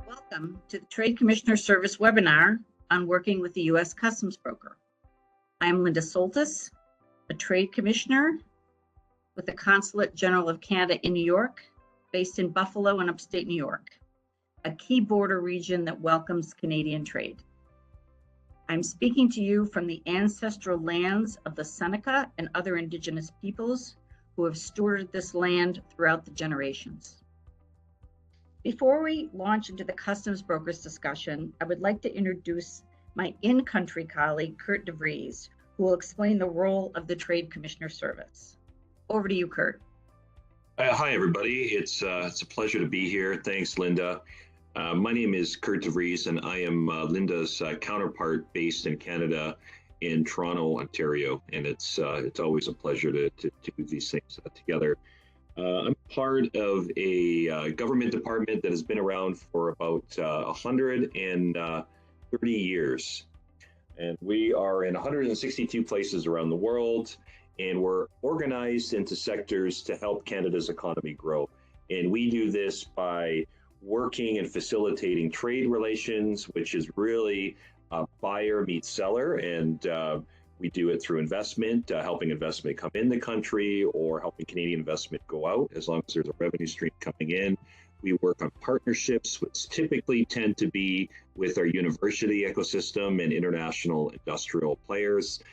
Welcome to the Trade Commissioner Service webinar on working with the U.S. Customs Broker. I'm Linda Soltis, a Trade Commissioner with the Consulate General of Canada in New York, based in Buffalo and upstate New York, a key border region that welcomes Canadian trade. I'm speaking to you from the ancestral lands of the Seneca and other Indigenous peoples who have stewarded this land throughout the generations. Before we launch into the customs brokers discussion, I would like to introduce my in-country colleague, Kurt DeVries, who will explain the role of the Trade Commissioner Service. Over to you, Kurt. Hi, everybody. It's a pleasure to be here. Thanks, Linda. My name is Kurt DeVries, and I am Linda's counterpart based in Canada in Toronto, Ontario. And it's always a pleasure to do these things together. I'm part of a government department that has been around for about 130 years. And we are in 162 places around the world, and we're organized into sectors to help Canada's economy grow. And we do this by working and facilitating trade relations, which is really buyer meets seller. And we do it through investment, helping investment come in the country or helping Canadian investment go out, as long as there's a revenue stream coming in. We work on partnerships, which typically tend to be with our university ecosystem and international industrial players.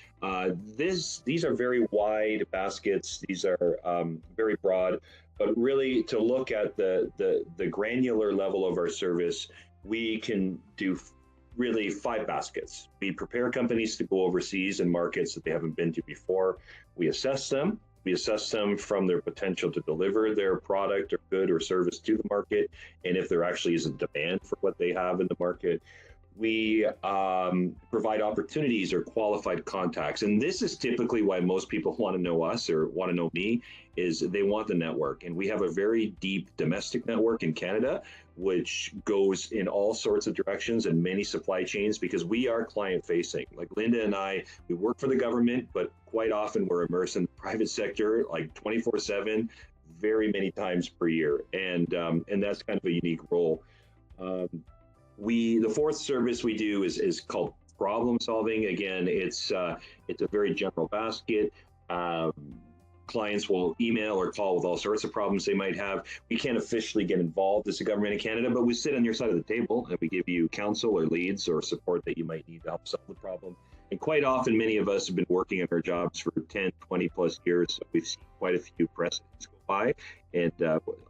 These are very wide baskets. These are very broad, but really to look at the granular level of our service, we can do really 5 baskets. We prepare companies to go overseas in markets that they haven't been to before. We assess them. We assess them from their potential to deliver their product or good or service to the market, and if there actually is a demand for what they have in the market. We provide opportunities or qualified contacts. And this is typically why most people want to know us or want to know me, is they want the network. And we have a very deep domestic network in Canada, which goes in all sorts of directions and many supply chains, because we are client facing. Like Linda and I, we work for the government, but quite often we're immersed in the private sector, like 24/7, very many times per year. And that's kind of a unique role. The fourth service we do is called problem solving. Again, it's a very general basket. Clients will email or call with all sorts of problems they might have. We can't officially get involved as a government in Canada, but we sit on your side of the table and we give you counsel or leads or support that you might need to help solve the problem. And quite often, many of us have been working in our jobs for 10, 20 plus years. So we've seen quite a few precedents go by, and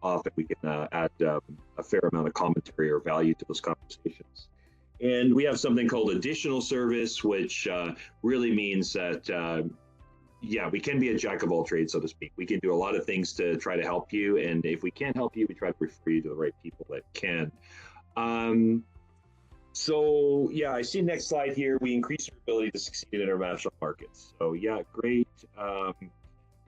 often we can add a fair amount of commentary or value to those conversations. And we have something called additional service, which really means that we can be a jack of all trades, so to speak. We can do a lot of things to try to help you. And if we can't help you, we try to refer you to the right people that can. I see next slide here. We increase our ability to succeed in international markets. So yeah, great.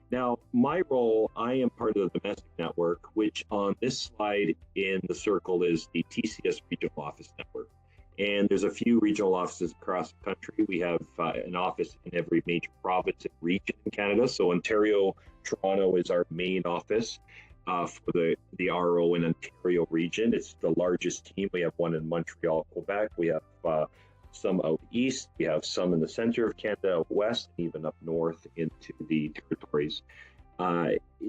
Now, my role, I am part of the domestic network, which on this slide in the circle is the TCS Regional Office Network. And there's a few regional offices across the country. We have an office in every major province and region in Canada. So Ontario, Toronto is our main office for the RO in Ontario region. It's the largest team. We have one in Montreal, Quebec. We have some out east. We have some in the center of Canada, out west, and even up north into the territories.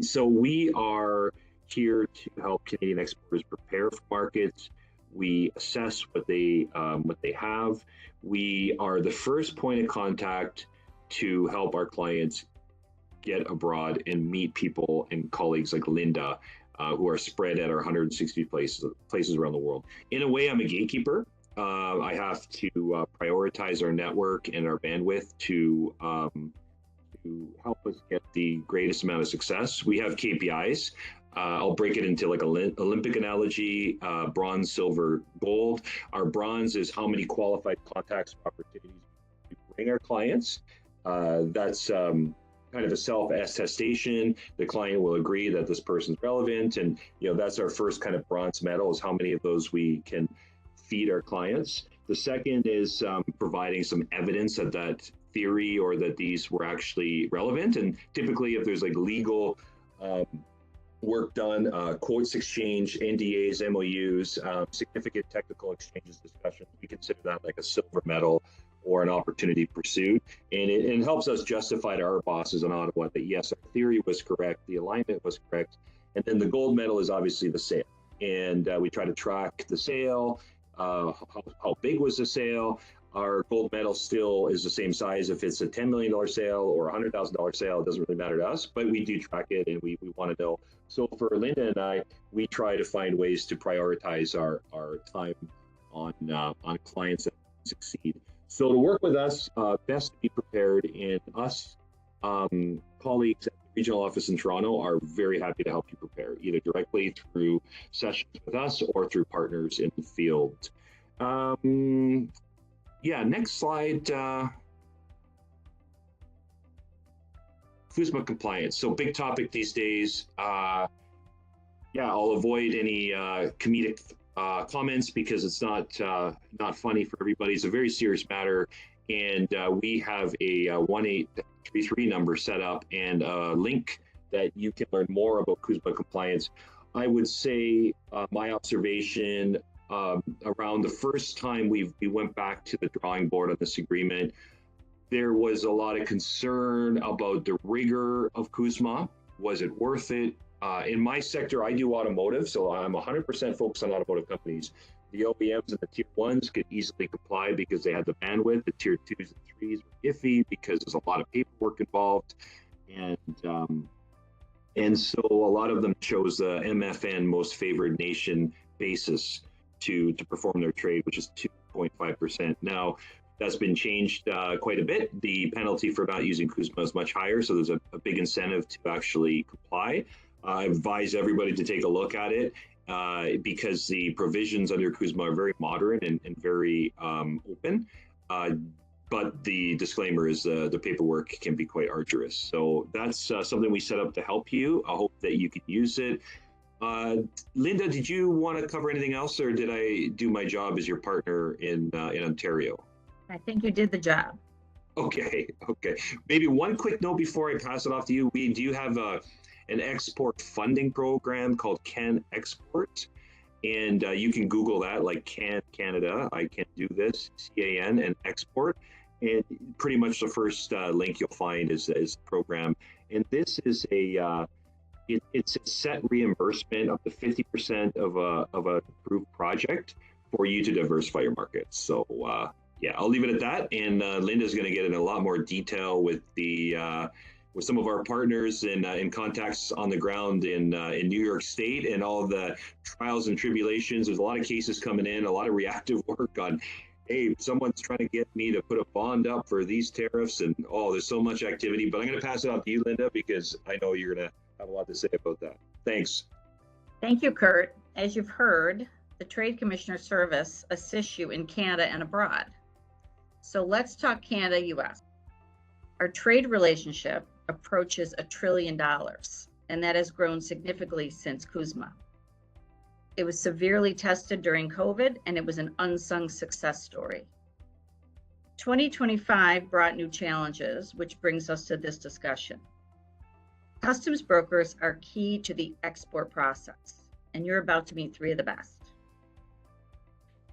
So we are here to help Canadian exporters prepare for markets. We assess what they have. We are the first point of contact to help our clients get abroad and meet people and colleagues like Linda, who are spread at our 160 places around the world. In a way, I'm a gatekeeper. I have to prioritize our network and our bandwidth to help us get the greatest amount of success. We have KPIs. I'll break it into like an Olympic analogy, bronze, silver, gold. Our bronze is how many qualified contacts or opportunities we bring our clients. That's kind of a self-attestation. The client will agree that this person's relevant. And, that's our first kind of bronze medal, is how many of those we can feed our clients. The second is providing some evidence that theory or that these were actually relevant. And typically, if there's like legal work done, quotes exchange, NDAs, MOUs, significant technical exchanges, discussions. We consider that like a silver medal or an opportunity pursued. And it helps us justify to our bosses in Ottawa that yes, our theory was correct, the alignment was correct. And then the gold medal is obviously the sale. And we try to track the sale, how big was the sale. Our gold medal still is the same size if it's a $10 million sale or a $100,000 sale. It doesn't really matter to us, but we do track it and we want to know. So for Linda and I, we try to find ways to prioritize our time on clients that succeed. So to work with us, best to be prepared, and us colleagues at the regional office in Toronto are very happy to help you prepare, either directly through sessions with us or through partners in the field. Yeah, next slide. CUSMA compliance. So big topic these days. Yeah, I'll avoid any comedic comments because it's not funny for everybody. It's a very serious matter, and we have a 1833 number set up and a link that you can learn more about CUSMA compliance. I would say my observation around the first time we went back to the drawing board on this agreement, there was a lot of concern about the rigor of CUSMA. Was it worth it? In my sector, I do automotive, so I'm 100% focused on automotive companies. The OEMs and the tier ones could easily comply because they had the bandwidth. The tier twos and threes were iffy because there's a lot of paperwork involved. And so a lot of them chose the MFN, most favored nation basis to perform their trade, which is 2.5%. Now, that's been changed quite a bit. The penalty for not using CUSMA is much higher, so there's a big incentive to actually comply. I advise everybody to take a look at it because the provisions under CUSMA are very modern and very open. But the disclaimer is the paperwork can be quite arduous. So that's something we set up to help you. I hope that you can use it. Linda, did you want to cover anything else, or did I do my job as your partner in Ontario? I think you did the job. Okay. Maybe one quick note before I pass it off to you. We do have an export funding program called Can Export, and you can Google that, like Can Canada, I can do this, CAN, and export. And pretty much the first link you'll find is the program. And this is it's a set reimbursement up to 50% of a approved project for you to diversify your markets. So yeah, I'll leave it at that. And Linda's going to get in a lot more detail with with some of our partners and contacts on the ground in New York State and all of the trials and tribulations. There's a lot of cases coming in, a lot of reactive work on, hey, someone's trying to get me to put a bond up for these tariffs, and there's so much activity. But I'm going to pass it on to you, Linda, because I know you're going to have a lot to say about that. Thanks. Thank you, Kurt. As you've heard, the Trade Commissioner Service assists you in Canada and abroad. So let's talk Canada-U.S. Our trade relationship approaches $1 trillion, and that has grown significantly since CUSMA. It was severely tested during COVID, and it was an unsung success story. 2025 brought new challenges, which brings us to this discussion. Customs brokers are key to the export process, and you're about to meet three of the best.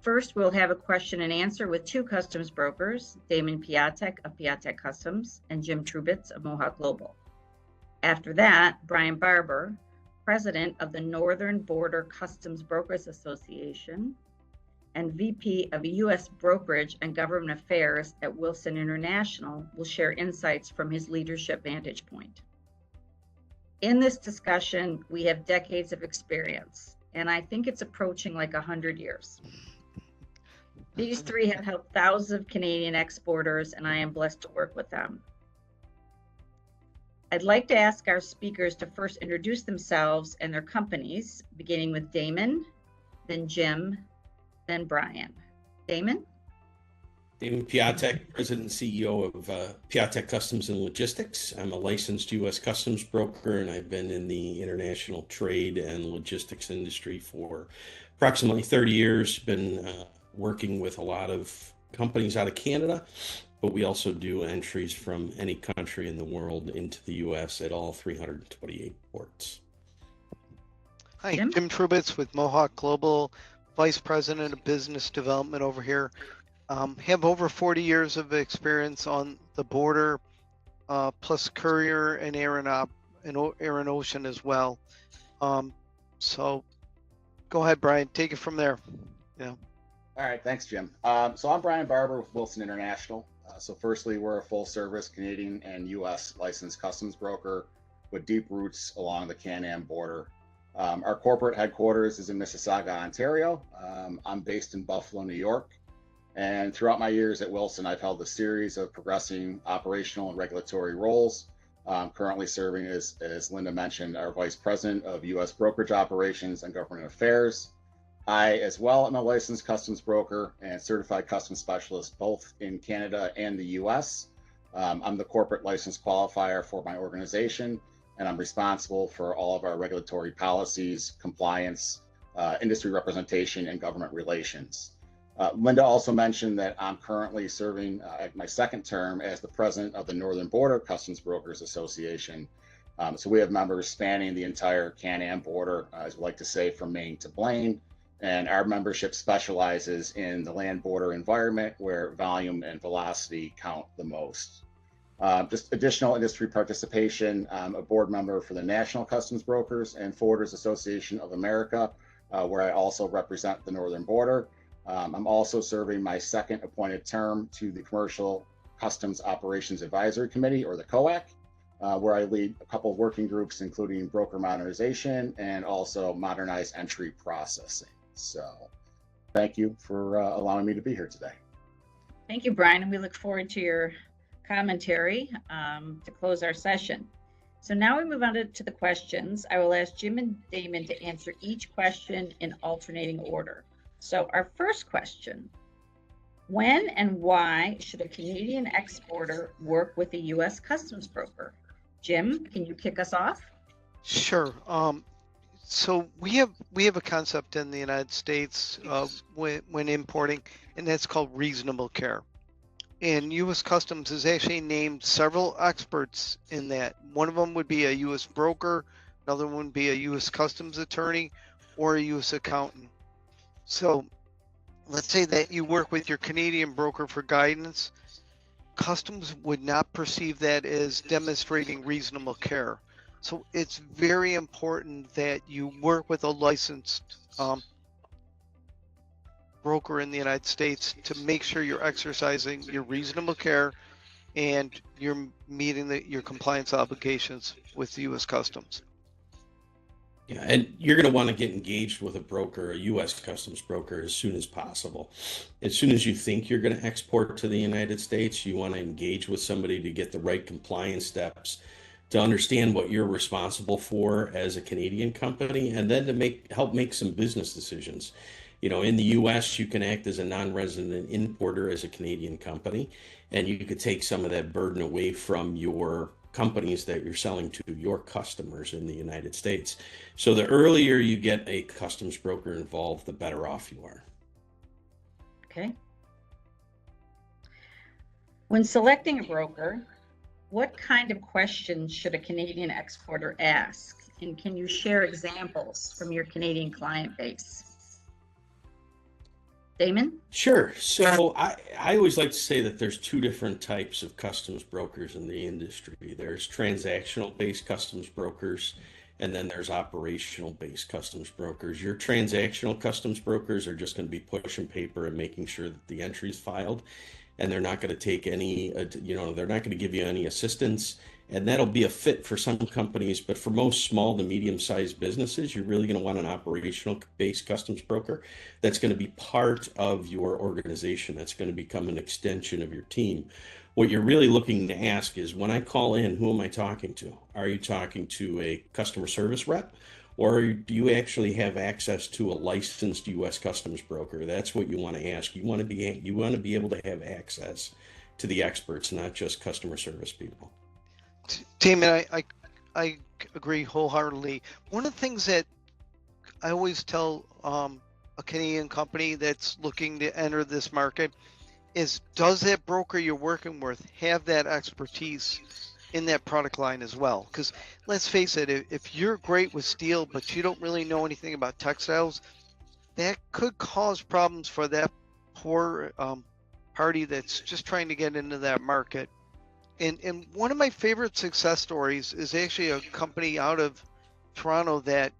First, we'll have a question and answer with two customs brokers, Damon Piatek of Piatek Customs and Jim Trubitz of Mohawk Global. After that, Brian Barber, President of the Northern Border Customs Brokers Association and VP of U.S. Brokerage and Government Affairs at Wilson International, will share insights from his leadership vantage point. In this discussion, we have decades of experience, and I think it's approaching like 100 years. These three have helped thousands of Canadian exporters, and I am blessed to work with them. I'd like to ask our speakers to first introduce themselves and their companies, beginning with Damon, then Jim, then Brian. Damon? Damon Piatek, President and CEO of Piatek Customs and Logistics. I'm a licensed U.S. customs broker, and I've been in the international trade and logistics industry for approximately 30 years. Been working with a lot of companies out of Canada, but we also do entries from any country in the world into the U.S. at all 328 ports. Hi, Jim? Jim Trubitz with Mohawk Global, Vice President of Business Development over here. Have over 40 years of experience on the border, plus courier and air and ocean as well. So go ahead, Brian, take it from there. Yeah. All right, thanks, Jim. So I'm Brian Barber with Wilson International. So firstly, we're a full-service Canadian and U.S. licensed customs broker with deep roots along the Can-Am border. Our corporate headquarters is in Mississauga, Ontario. I'm based in Buffalo, New York. And throughout my years at Wilson, I've held a series of progressing operational and regulatory roles. Currently serving as Linda mentioned, our Vice President of U.S. Brokerage Operations and Government Affairs. I, as well, am a licensed customs broker and certified customs specialist, both in Canada and the U.S. I'm the corporate license qualifier for my organization, and I'm responsible for all of our regulatory policies, compliance, industry representation, and government relations. Linda also mentioned that I'm currently serving my second term as the president of the Northern Border Customs Brokers Association. So we have members spanning the entire Can-Am border, as we like to say, from Maine to Blaine. And our membership specializes in the land border environment where volume and velocity count the most. Just additional industry participation, I'm a board member for the National Customs Brokers and Forwarders Association of America, where I also represent the Northern Border. I'm also serving my second appointed term to the Commercial Customs Operations Advisory Committee, or the COAC, where I lead a couple of working groups, including broker modernization and also modernized entry processing. So thank you for allowing me to be here today. Thank you, Brian, and we look forward to your commentary to close our session. So now we move on to the questions. I will ask Jim and Damon to answer each question in alternating order. So our first question: when and why should a Canadian exporter work with a U.S. customs broker? Jim, can you kick us off? Sure. So we have a concept in the United States when importing, and that's called reasonable care. And U.S. Customs has actually named several experts in that. One of them would be a U.S. broker, another one would be a U.S. Customs attorney, or a U.S. accountant. So let's say that you work with your Canadian broker for guidance. Customs would not perceive that as demonstrating reasonable care. So it's very important that you work with a licensed broker in the United States to make sure you're exercising your reasonable care and you're meeting your compliance obligations with the U.S. Customs. Yeah, and you're going to want to get engaged with a broker, a U.S. customs broker, as soon as possible. As soon as you think you're going to export to the United States, you want to engage with somebody to get the right compliance steps, to understand what you're responsible for as a Canadian company, and then to help make some business decisions. You know, in the U.S., you can act as a non-resident importer as a Canadian company, and you could take some of that burden away from your companies that you're selling to, your customers in the United States. So the earlier you get a customs broker involved, the better off you are. Okay. When selecting a broker, what kind of questions should a Canadian exporter ask? And can you share examples from your Canadian client base? Damon? Sure. So I always like to say that there's two different types of customs brokers in the industry. There's transactional-based customs brokers, and then there's operational-based customs brokers. Your transactional customs brokers are just going to be pushing paper and making sure that the entry's filed, and they're not going to take any, they're not going to give you any assistance. And that'll be a fit for some companies, but for most small to medium-sized businesses, you're really going to want an operational-based customs broker that's going to be part of your organization, that's going to become an extension of your team. What you're really looking to ask is, when I call in, who am I talking to? Are you talking to a customer service rep, or do you actually have access to a licensed U.S. customs broker? That's what you want to ask. You want to be able to have access to the experts, not just customer service people. Damon, I agree wholeheartedly. One of the things that I always tell a Canadian company that's looking to enter this market is, does that broker you're working with have that expertise? in that product line as well. Because let's face it, if you're great with steel, but you don't really know anything about textiles, that could cause problems for that poor party that's just trying to get into that market. And one of my favorite success stories is actually a company out of Toronto that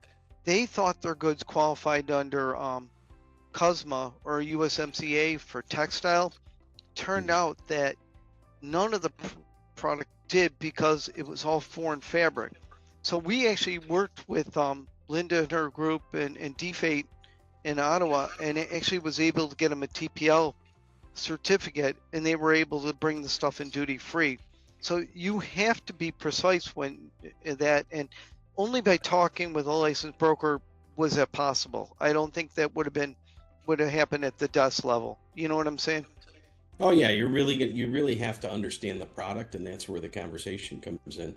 they thought their goods qualified under CUSMA or USMCA for textile. Turned out that none of the product did because it was all foreign fabric. So we actually worked with Linda and her group and DFATE in Ottawa, and it actually was able to get them a TPL certificate, and they were able to bring the stuff in duty free. So you have to be precise when that, and only by talking with a licensed broker was that possible. I don't think that would have happened at the desk level. You know what I'm saying? Oh yeah, you really have to understand the product, and that's where the conversation comes in.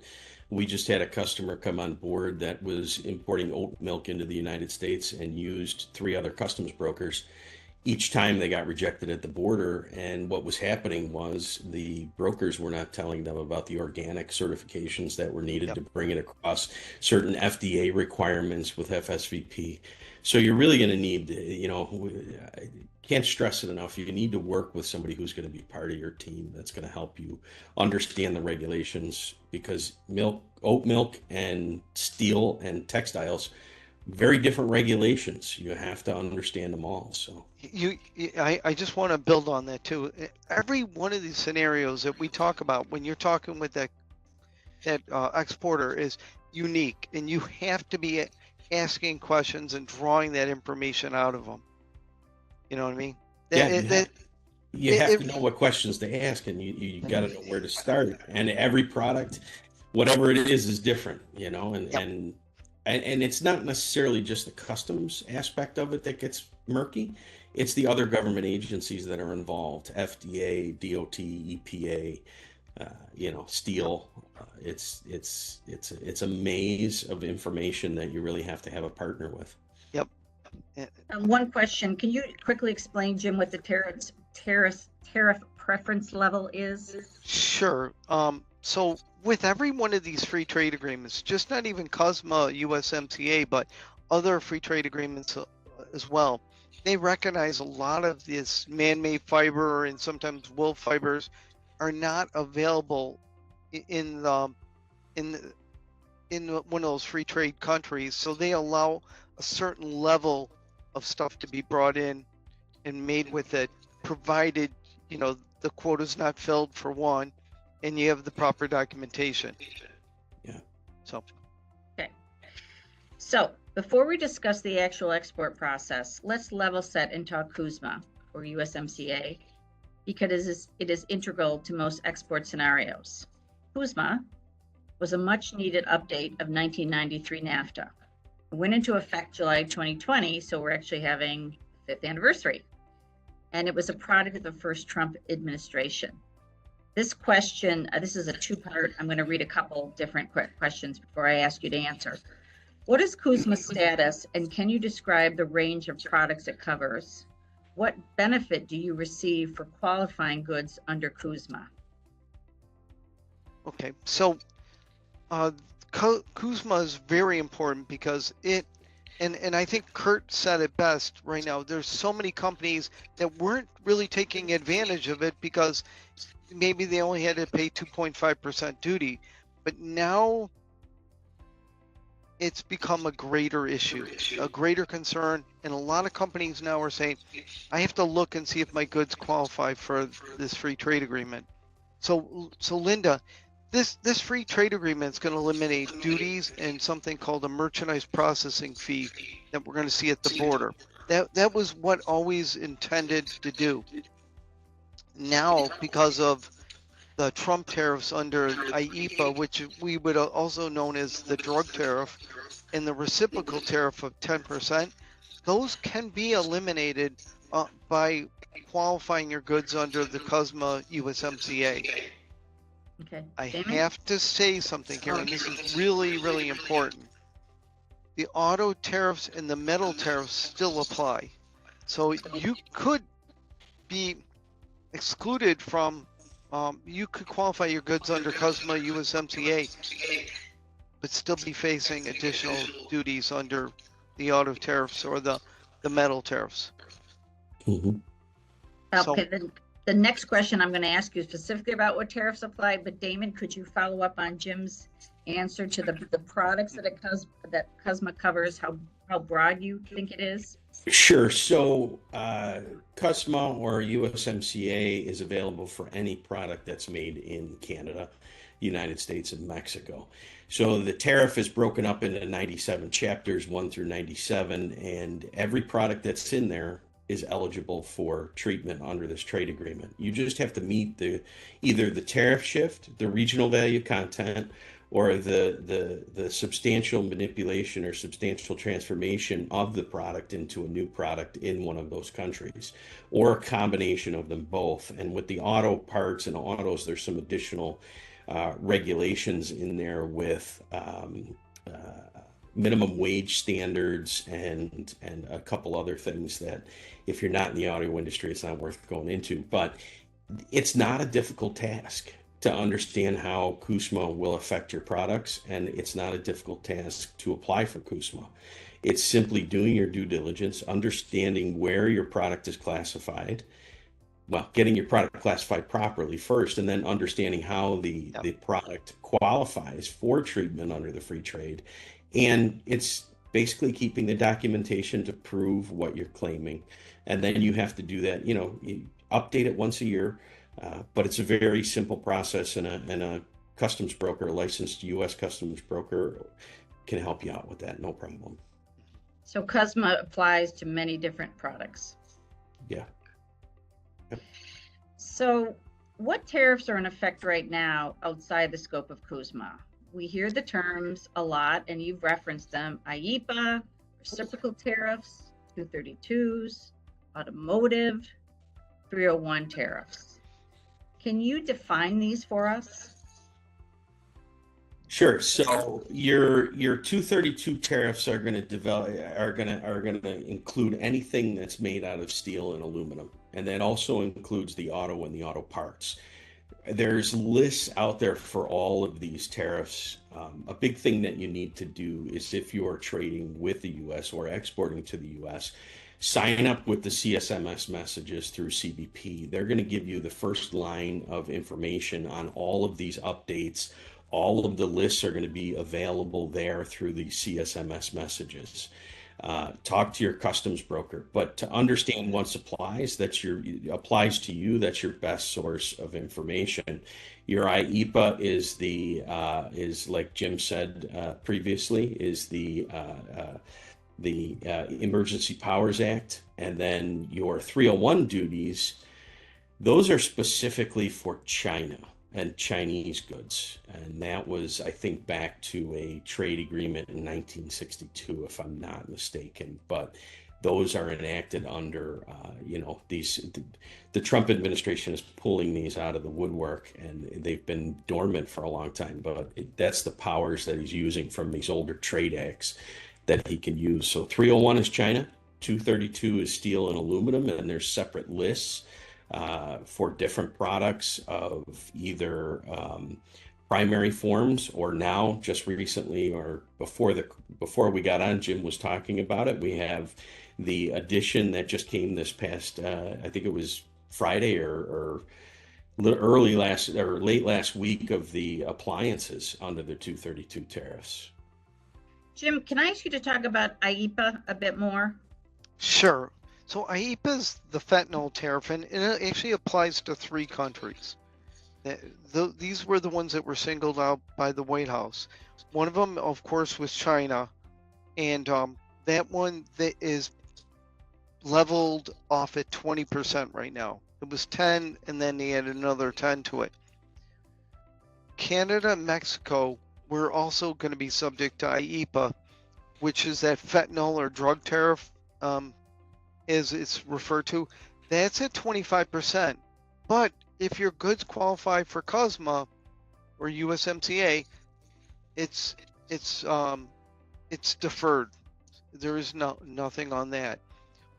We just had a customer come on board that was importing oat milk into the United States and used 3 other customs brokers. Each time they got rejected at the border, and what was happening was the brokers were not telling them about the organic certifications that were needed to bring it across certain FDA requirements with FSVP. So you're really going to need, I can't stress it enough. You need to work with somebody who's going to be part of your team that's going to help you understand the regulations, because oat milk and steel and textiles, very different regulations. You have to understand them all. So I just want to build on that too. Every one of these scenarios that we talk about when you're talking with that exporter is unique, and you have to be asking questions and drawing that information out of them. You know what I mean? You have to know what questions to ask, and you got to know where to start. And every product, whatever it is different, and it's not necessarily just the customs aspect of it that gets murky. It's the other government agencies that are involved: FDA, DOT, EPA, steel. It's a maze of information that you really have to have a partner with. Yep. One question: can you quickly explain, Jim, what the tariff preference level is? Sure. So with every one of these free trade agreements, just not even CUSMA, USMCA, but other free trade agreements as well, they recognize a lot of this man-made fiber and sometimes wool fibers are not available in one of those free trade countries. So they allow a certain level of stuff to be brought in and made with it, provided the quota's not filled, for one, and you have the proper documentation. Yeah. Okay. So before we discuss the actual export process, let's level set and talk CUSMA or USMCA, because it is integral to most export scenarios. CUSMA was a much needed update of 1993 NAFTA. It went into effect July 2020, so we're actually having 5th anniversary. And it was a product of the first Trump administration. This question, this is a 2-part. I'm going to read a couple different questions before I ask you to answer. What is CUSMA's status, and can you describe the range of products it covers? What benefit do you receive for qualifying goods under CUSMA? Okay, so CUSMA is very important because and I think Kurt said it best right now. There's so many companies that weren't really taking advantage of it because maybe they only had to pay 2.5% duty, but now it's become a greater issue, a greater concern, and a lot of companies now are saying, I have to look and see if my goods qualify for this free trade agreement. So Linda, this free trade agreement is going to eliminate duties and something called a merchandise processing fee that we're going to see at the border. That was what always intended to do. Now, because of the Trump tariffs under IEEPA, which we would also known as the drug tariff, and the reciprocal tariff of 10%, those can be eliminated by qualifying your goods under the CUSMA USMCA. Okay. I have to say something here, and this is really, really important. The auto tariffs and the metal tariffs still apply. So you could be excluded from You could qualify your goods under CUSMA USMCA, but still be facing additional duties under the auto tariffs or the metal tariffs. Mhm. Okay, then the next question I'm going to ask you specifically about what tariffs apply, but Damon, could you follow up on Jim's answer to the products that CUSMA covers, how broad you think it is? Sure. So, CUSMA or USMCA is available for any product that's made in Canada, United States, and Mexico. So the tariff is broken up into 97 chapters, 1 through 97, and every product that's in there is eligible for treatment under this trade agreement. You just have to meet either the tariff shift, the regional value content, or the substantial manipulation or substantial transformation of the product into a new product in one of those countries, or a combination of them both. And with the auto parts and autos, there's some additional regulations in there with minimum wage standards and a couple other things that if you're not in the auto industry, it's not worth going into. But it's not a difficult task to understand how CUSMA will affect your products, and it's not a difficult task to apply for CUSMA. It's simply doing your due diligence, understanding where your product is classified, well, getting your product classified properly first, and then understanding how the product qualifies for treatment under the free trade. And it's basically keeping the documentation to prove what you're claiming. And then you have to do that, you update it once a year. But it's a very simple process, and a customs broker, a licensed U.S. customs broker, can help you out with that, no problem. So CUSMA applies to many different products. Yeah. Yep. So what tariffs are in effect right now outside the scope of CUSMA? We hear the terms a lot, and you've referenced them: IEEPA, reciprocal tariffs, 232s, automotive, 301 tariffs. Can you define these for us? Sure. So your 232 tariffs are going to include anything that's made out of steel and aluminum, and that also includes the auto and the auto parts. There's lists out there for all of these tariffs. A big thing that you need to do is, if you are trading with the U.S. or exporting to the U.S., sign up with the CSMS messages through CBP. They're going to give you the first line of information on all of these updates. All of the lists are going to be available there through the CSMS messages. Talk to your customs broker, but to understand what applies to you, that's your best source of information. Your IEEPA is like Jim said previously, is the Emergency Powers Act, and then your 301 duties, those are specifically for China and Chinese goods. And that was, I think, back to a trade agreement in 1962, if I'm not mistaken. But those are enacted under, the Trump administration is pulling these out of the woodwork, and they've been dormant for a long time. But that's the powers that he's using from these older trade acts that he can use. So 301 is China, 232 is steel and aluminum, and there's separate lists for different products of either primary forms, or now just recently, or before we got on, Jim was talking about it, we have the addition that just came this past, I think it was Friday or late last week, of the appliances under the 232 tariffs. Jim, can I ask you to talk about IEEPA a bit more? Sure. So IEEPA is the fentanyl tariff, and it actually applies to 3 countries. These were the ones that were singled out by the White House. One of them, of course, was China, and that one that is leveled off at 20% right now. It was 10, and then they added another 10 to it. Canada and Mexico were also going to be subject to IEEPA, which is that fentanyl or drug tariff, as it's referred to. That's at 25%. But if your goods qualify for CUSMA or USMCA, it's deferred. There is nothing on that.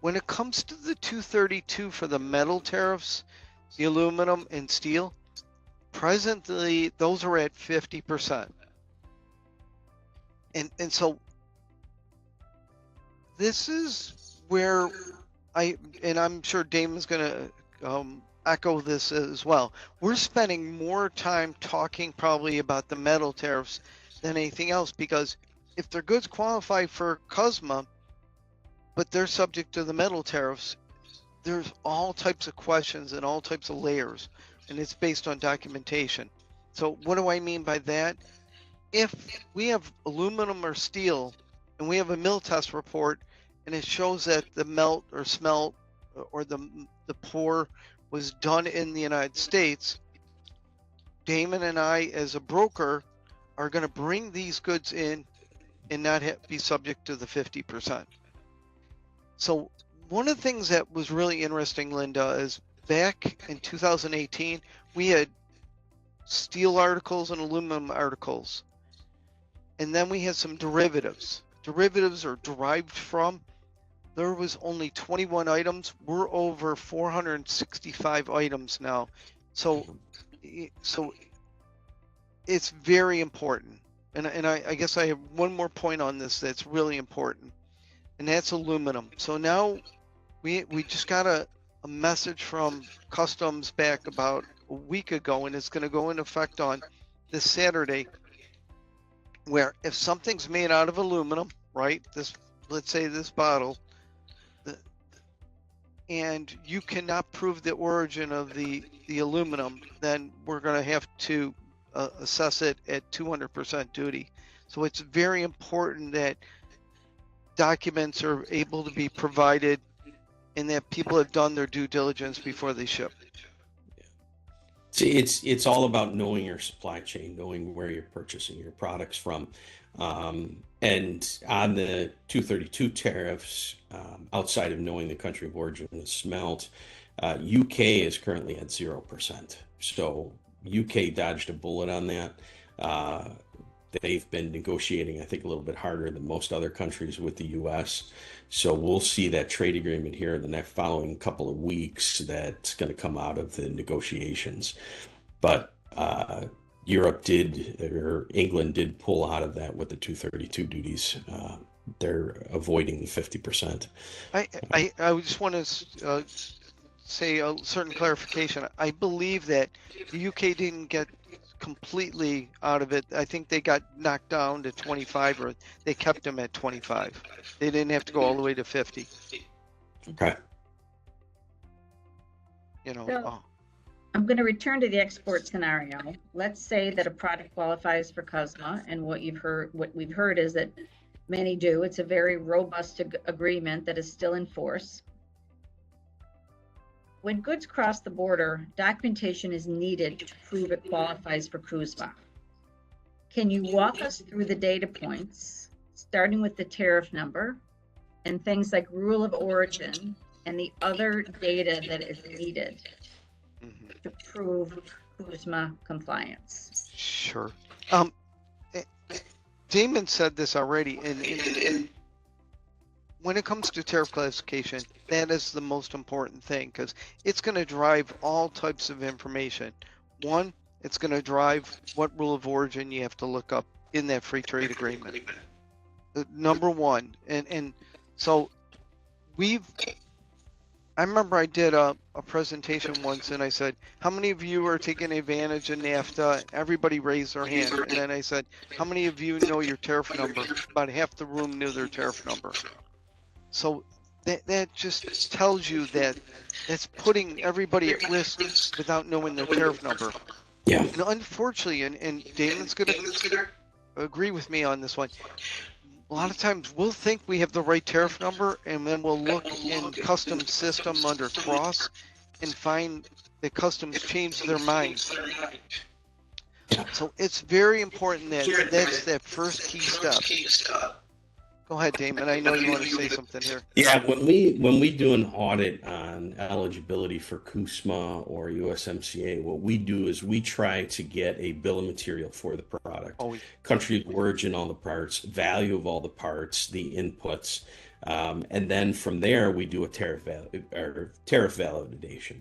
When it comes to the 232 for the metal tariffs, the aluminum and steel, Presently, those are at 50%. And so this is where I'm sure Damon's going to echo this as well. We're spending more time talking probably about the metal tariffs than anything else, because if their goods qualify for CUSMA, but they're subject to the metal tariffs, there's all types of questions and all types of layers, and it's based on documentation. So what do I mean by that? If we have aluminum or steel and we have a mill test report and it shows that the melt or smelt or the pour was done in the United States, Damon and I as a broker are going to bring these goods in and not be subject to the 50%. So one of the things that was really interesting, Linda, is back in 2018, we had steel articles and aluminum articles. And then we had some derivatives. Derivatives are derived from. There was only 21 items. We're over 465 items now. So it's very important. And I guess I have one more point on this that's really important, and that's aluminum. So now we just got a message from Customs back about a week ago, and it's going to go into effect on this Saturday, where if something's made out of aluminum, right, let's say this bottle, and you cannot prove the origin of the aluminum, then we're going to have to assess it at 200% duty. So it's very important that documents are able to be provided and that people have done their due diligence before they ship. See, it's all about knowing your supply chain, knowing where you're purchasing your products from. And on the 232 tariffs, outside of knowing the country of origin of the smelt, UK is currently at 0%. So UK dodged a bullet on that. They've been negotiating, I think, a little bit harder than most other countries with the U.S. So we'll see that trade agreement here in the next following couple of weeks that's going to come out of the negotiations. But Europe did, or England did pull out of that with the 232 duties. They're avoiding the 50%. I just want to say a certain clarification. I believe that the UK didn't get completely out of it. I think they got knocked down to 25, or they kept them at 25. They didn't have to go all the way to 50. Okay. So, I'm going to return to the export scenario. Let's say that a product qualifies for CUSMA, and what we've heard is that many do. It's a very robust agreement that is still in force. When goods cross the border, documentation is needed to prove it qualifies for CUSMA. Can you walk us through the data points, starting with the tariff number and things like rule of origin and the other data that is needed to prove CUSMA compliance? Sure. Damon said this already, and when it comes to tariff classification, that is the most important thing, because it's going to drive all types of information. One, it's going to drive what rule of origin you have to look up in that free trade agreement. Number one. And so I remember I did a presentation once, and I said, how many of you are taking advantage of NAFTA? Everybody raised their hand. And then I said, how many of you know your tariff number? About half the room knew their tariff number. So that just tells you that that's putting everybody at risk without knowing their tariff number. Yeah. And unfortunately, and Damon's going to agree with me on this one, a lot of times we'll think we have the right tariff number, and then we'll look in customs system under cross and find that customs changed their mind. So it's very important that that's that first key step. Go ahead, Damon. I know you want to say something here. Yeah, when we do an audit on eligibility for CUSMA or USMCA, what we do is we try to get a bill of material for the product, country of origin, all the parts, value of all the parts, the inputs, and then from there we do a tariff validation.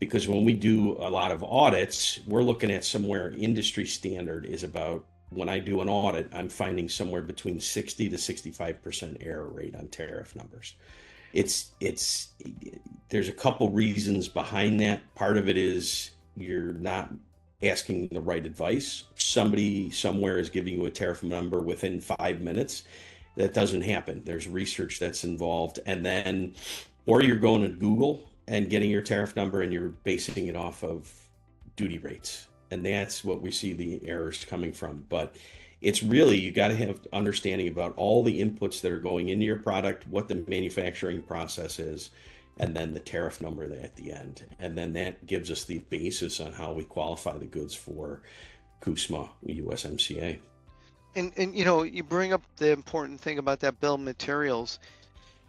because when we do a lot of audits, we're looking at somewhere industry standard is about, when I do an audit, I'm finding somewhere between 60 to 65% error rate on tariff numbers. It's there's a couple reasons behind that. Part of it is you're not asking the right advice. Somebody somewhere is giving you a tariff number within 5 minutes. That doesn't happen. There's research that's involved. And then, or you're going to Google and getting your tariff number and you're basing it off of duty rates. And that's what we see the errors coming from. But it's really, you got to have understanding about all the inputs that are going into your product, what the manufacturing process is, and then the tariff number at the end. And then that gives us the basis on how we qualify the goods for CUSMA, USMCA. And you know, you bring up the important thing about that bill of materials.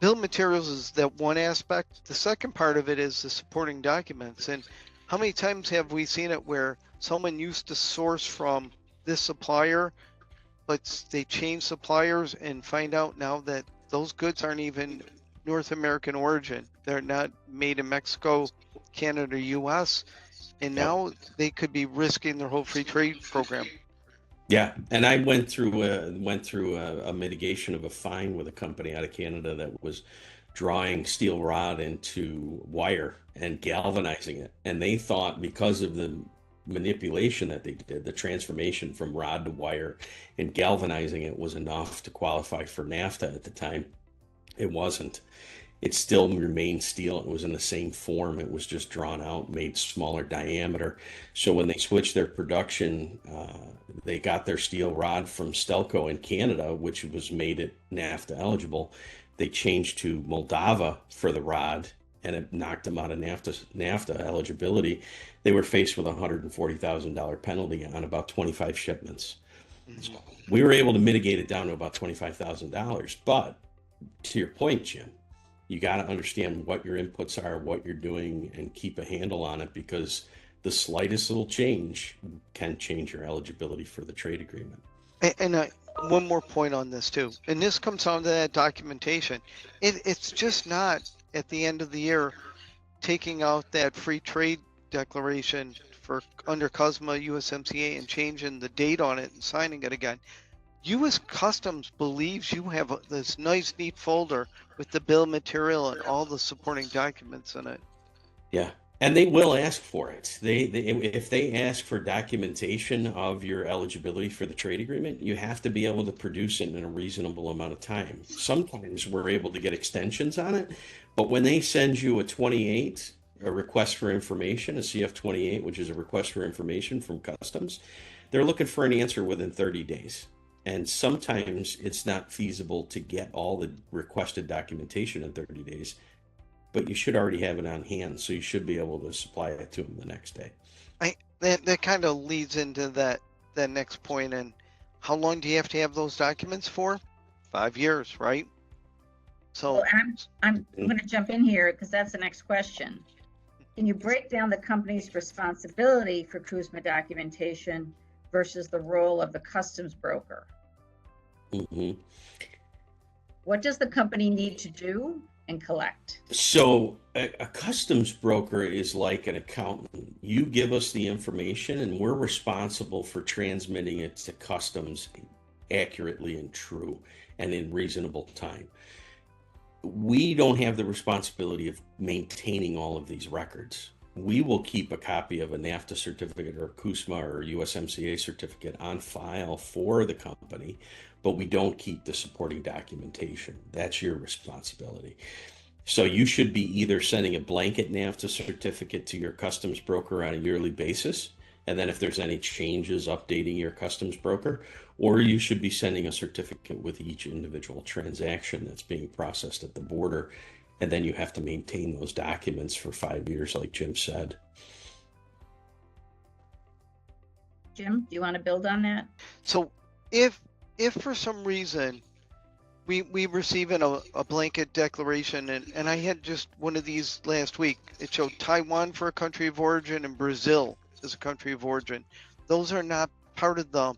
Bill of materials is that one aspect. The second part of it is the supporting documents. And how many times have we seen it where someone used to source from this supplier, but they change suppliers and find out now that those goods aren't even North American origin. They're not made in Mexico, Canada, U.S., and now they could be risking their whole free trade program. Yeah, and I went through a mitigation of a fine with a company out of Canada that was drawing steel rod into wire and galvanizing it, and they thought because of the manipulation that they did, the transformation from rod to wire and galvanizing it was enough to qualify for NAFTA at the time. It wasn't. It still remained steel. It was in the same form. It was just drawn out, made smaller diameter. So when they switched their production, they got their steel rod from Stelco in Canada, which was made it NAFTA eligible. They changed to Moldova for the rod, and it knocked them out of NAFTA eligibility. They were faced with a $140,000 penalty on about 25 shipments. So we were able to mitigate it down to about $25,000. But to your point, Jim, you got to understand what your inputs are, what you're doing, and keep a handle on it, because the slightest little change can change your eligibility for the trade agreement. And one more point on this too, and this comes down to that documentation. It's just not at the end of the year taking out that free trade declaration for under CUSMA USMCA and changing the date on it and signing it again. U.S. Customs believes you have this nice, neat folder with the bill of material and all the supporting documents in it. Yeah, and they will ask for it. If they ask for documentation of your eligibility for the trade agreement, you have to be able to produce it in a reasonable amount of time. Sometimes we're able to get extensions on it, but when they send you a 28, a request for information, a CF-28, which is a request for information from Customs, they're looking for an answer within 30 days. And sometimes it's not feasible to get all the requested documentation in 30 days, but you should already have it on hand, so you should be able to supply it to them the next day. That kind of leads into that next point. And how long do you have to have those documents for? 5 years, right? So Well, I'm going to jump in here because that's the next question. Can you break down the company's responsibility for CUSMA documentation versus the role of the customs broker? Mm-hmm. What does the company need to do and collect? So a customs broker is like an accountant. You give us the information and we're responsible for transmitting it to customs accurately and true and in reasonable time. We don't have the responsibility of maintaining all of these records. We will keep a copy of a NAFTA certificate or CUSMA or USMCA certificate on file for the company, but we don't keep the supporting documentation. That's your responsibility. So you should be either sending a blanket NAFTA certificate to your customs broker on a yearly basis, and then if there's any changes, updating your customs broker, or you should be sending a certificate with each individual transaction that's being processed at the border. And then you have to maintain those documents for 5 years, like Jim said. Jim, do you want to build on that? So if for some reason we receive a blanket declaration, and I had just one of these last week, it showed Taiwan for a country of origin and Brazil as a country of origin. Those are not part of the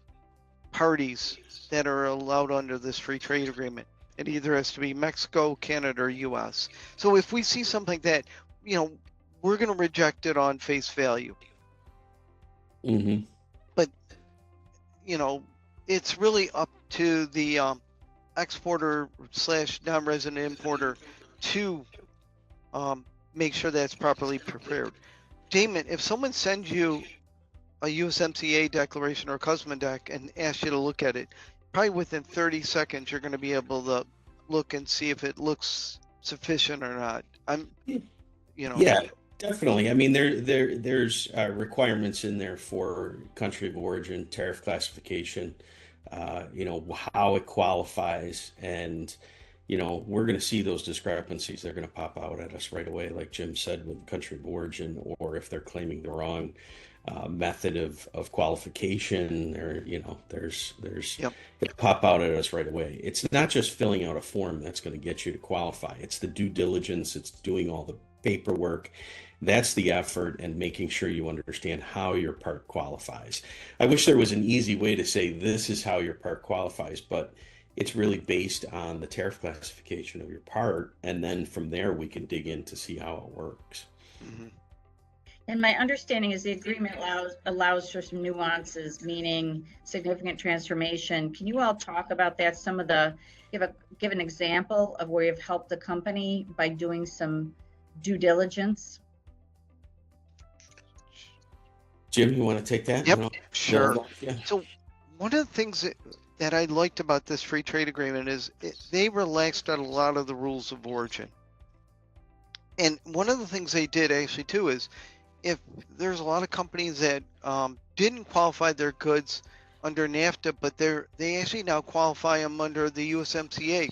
parties that are allowed under this free trade agreement. It either has to be Mexico, Canada, or U.S. So if we see something like that, you know, we're going to reject it on face value. Mm-hmm. But, you know, it's really up to the exporter / non-resident importer to make sure that's properly prepared. Damon, if someone sends you a USMCA declaration or CUSMA deck and asks you to look at it, probably within 30 seconds, you're going to be able to look and see if it looks sufficient or not. Yeah, definitely. I mean, there's requirements in there for country of origin, tariff classification, how it qualifies, and we're going to see those discrepancies. They're going to pop out at us right away, like Jim said, with country of origin, or if they're claiming the wrong method of qualification, or there's it'll pop out at us right away. It's not just filling out a form that's going to get you to qualify. It's the due diligence. It's doing all the paperwork. That's the effort, and making sure you understand how your part qualifies. I wish there was an easy way to say this is how your part qualifies, but it's really based on the tariff classification of your part, and then from there we can dig in to see how it works. Mm-hmm. And my understanding is the agreement allows for some nuances, meaning significant transformation. Can you all talk about that? Give an example of where you've helped the company by doing some due diligence? Jim, you want to take that? Yep, sure. Yeah. So one of the things that I liked about this free trade agreement is they relaxed out a lot of the rules of origin. And one of the things they did actually too is, if there's a lot of companies that didn't qualify their goods under NAFTA, but they actually now qualify them under the USMCA.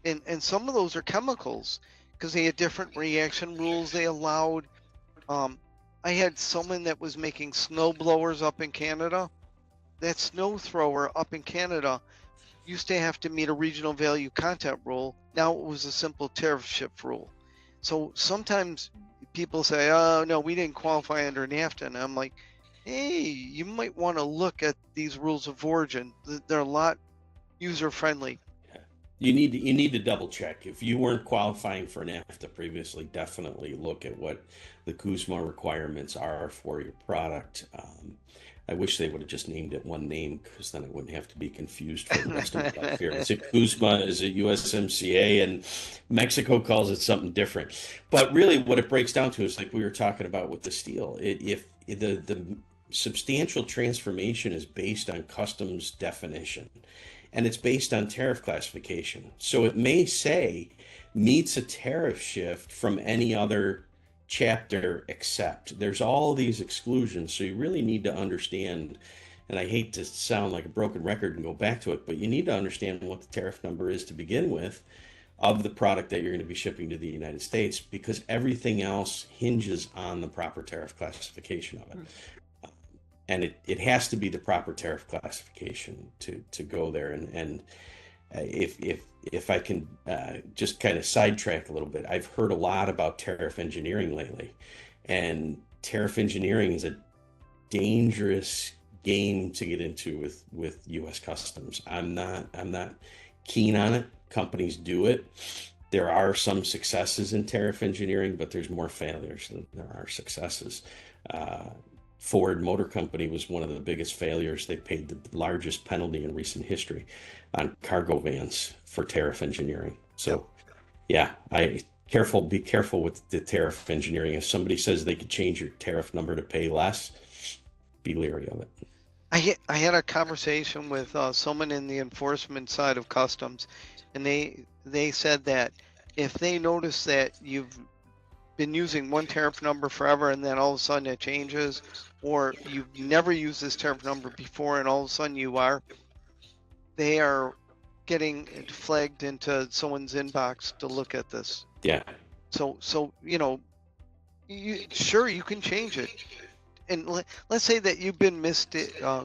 And some of those are chemicals because they had different reaction rules they allowed. I had someone that was making snow blowers up in Canada. That snow thrower up in Canada used to have to meet a regional value content rule. Now it was a simple tariff shift rule. So sometimes people say, oh, no, we didn't qualify under NAFTA. And I'm like, hey, you might want to look at these rules of origin. They're a lot user-friendly. You need to double check. If you weren't qualifying for NAFTA previously, definitely look at what the CUSMA requirements are for your product. I wish they would have just named it one name, because then it wouldn't have to be confused for the rest of my life here. Is it CUSMA? Is it USMCA? And Mexico calls it something different. But really what it breaks down to is, like we were talking about with the steel, if the substantial transformation is based on customs definition, and it's based on tariff classification. So it may say meets a tariff shift from any other chapter except. There's all these exclusions. So you really need to understand, and I hate to sound like a broken record and go back to it, but you need to understand what the tariff number is to begin with of the product that you're going to be shipping to the United States, because everything else hinges on the proper tariff classification of it. And it has to be the proper tariff classification to go there. And if I can just kind of sidetrack a little bit, I've heard a lot about tariff engineering lately, and tariff engineering is a dangerous game to get into with U.S. Customs. I'm not keen on it. Companies do it. There are some successes in tariff engineering, but there's more failures than there are successes. Ford Motor Company was one of the biggest failures. They paid the largest penalty in recent history on cargo vans for tariff engineering. So, yeah, be careful with the tariff engineering. If somebody says they could change your tariff number to pay less, be leery of it. I had a conversation with someone in the enforcement side of customs, and they said that if they notice that you've been using one tariff number forever and then all of a sudden it changes, or you've never used this tariff number before and all of a sudden you are, they are getting flagged into someone's inbox to look at this. Yeah. So sure, you can change it. And let's say that you've been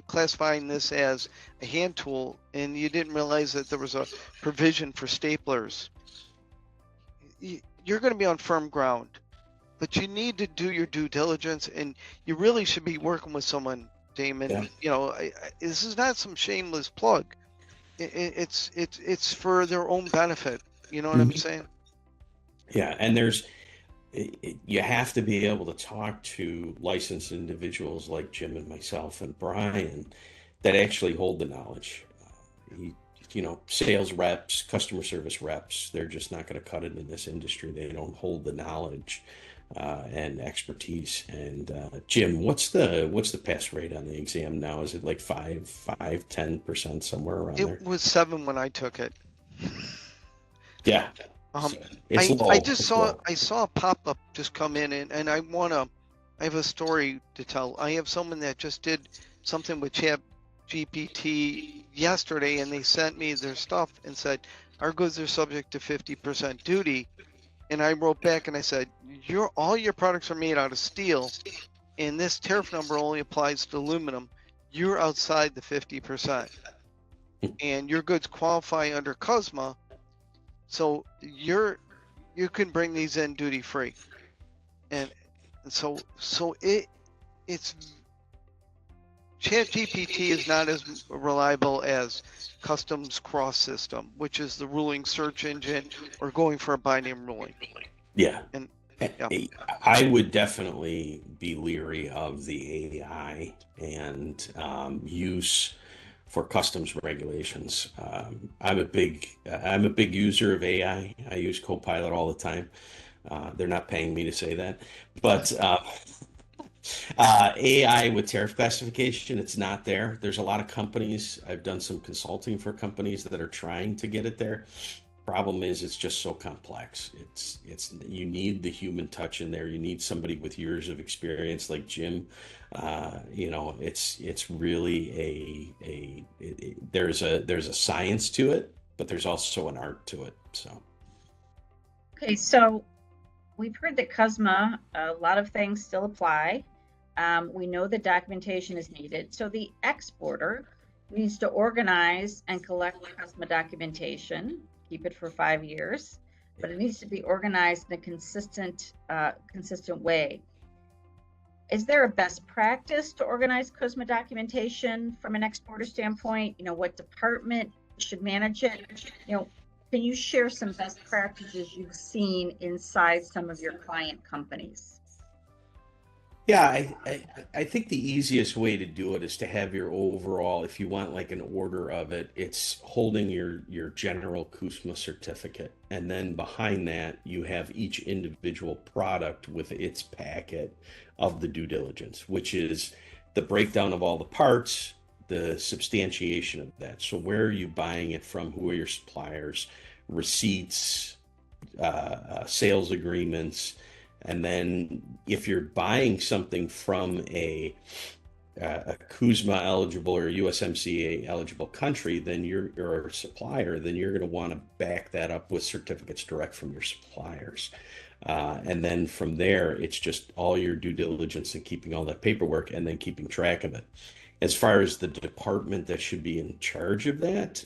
classifying this as a hand tool and you didn't realize that there was a provision for staplers. You're going to be on firm ground, but you need to do your due diligence, and you really should be working with someone, Damon. Yeah. This is not some shameless plug. It's for their own benefit. You know what I'm saying? Yeah, and there's you have to be able to talk to licensed individuals like Jim and myself and Brian that actually hold the knowledge. Sales reps, customer service reps, they're just not going to cut it in this industry. They don't hold the knowledge and expertise. And Jim, what's the pass rate on the exam now? Is it like 10%, somewhere around there? It was 7 when I took it. Yeah. It's low. I saw a pop-up just come in, and I have a story to tell. I have someone that just did something with Chat GPT yesterday, and they sent me their stuff and said, our goods are subject to 50% duty. And I wrote back and I said, all your products are made out of steel, and this tariff number only applies to aluminum. You're outside the 50%. And your goods qualify under CUSMA, so you can bring these in duty free. And so it's ChatGPT is not as reliable as Customs Cross System, which is the ruling search engine, or going for a binary ruling. Yeah. And I would definitely be leery of the AI and use for customs regulations. I'm a big user of AI. I use Copilot all the time. They're not paying me to say that, but AI with tariff classification, it's not there. There's a lot of companies. I've done some consulting for companies that are trying to get it there. Problem is, it's just so complex. It's you need the human touch in there. You need somebody with years of experience like Jim. It's really there's a science to it, but there's also an art to it. So. Okay, so we've heard that CUSMA, a lot of things still apply. We know that documentation is needed. So the exporter needs to organize and collect CUSMA documentation, keep it for 5 years, but it needs to be organized in a consistent way. Is there a best practice to organize CUSMA documentation from an exporter standpoint? What department should manage it? Can you share some best practices you've seen inside some of your client companies? Yeah, I think the easiest way to do it is to have your overall, if you want like an order of it, it's holding your general CUSMA certificate. And then behind that, you have each individual product with its packet of the due diligence, which is the breakdown of all the parts, the substantiation of that. So where are you buying it from? Who are your suppliers? Receipts, sales agreements. And then if you're buying something from a CUSMA eligible or USMCA eligible country, then you're a supplier, then you're going to want to back that up with certificates direct from your suppliers. And then from there, it's just all your due diligence and keeping all that paperwork and then keeping track of it. As far as the department that should be in charge of that,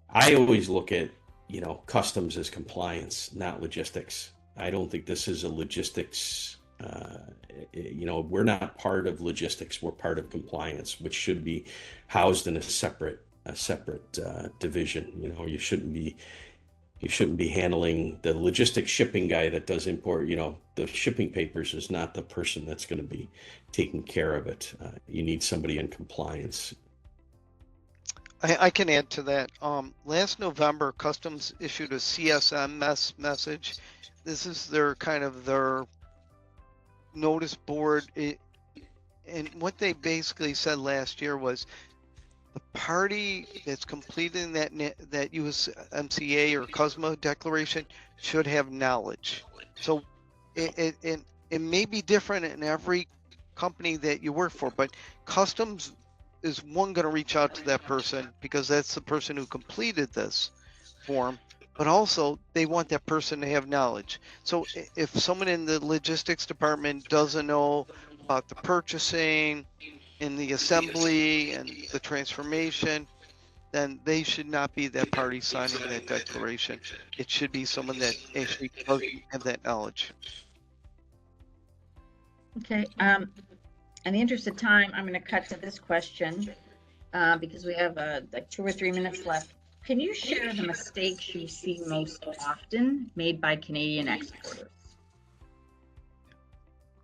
I always look at, customs as compliance, not logistics. I don't think this is a logistics, we're not part of logistics. We're part of compliance, which should be housed in a separate division. You shouldn't be handling the logistics shipping guy that does import, the shipping papers is not the person that's going to be taking care of it. You need somebody in compliance. I can add to that. Last November, Customs issued a CSMS message. This is their notice board. And what they basically said last year was the party that's completing that USMCA or CUSMA declaration should have knowledge. So it may be different in every company that you work for, but Customs is going to reach out to that person because that's the person who completed this form, but also they want that person to have knowledge. So if someone in the logistics department doesn't know about the purchasing and the assembly and the transformation, then they should not be that party signing that declaration. It should be someone that actually does have that knowledge. Okay. In the interest of time, I'm going to cut to this question because we have like 2 or 3 minutes left. Can you share the mistakes you see most often made by Canadian exporters?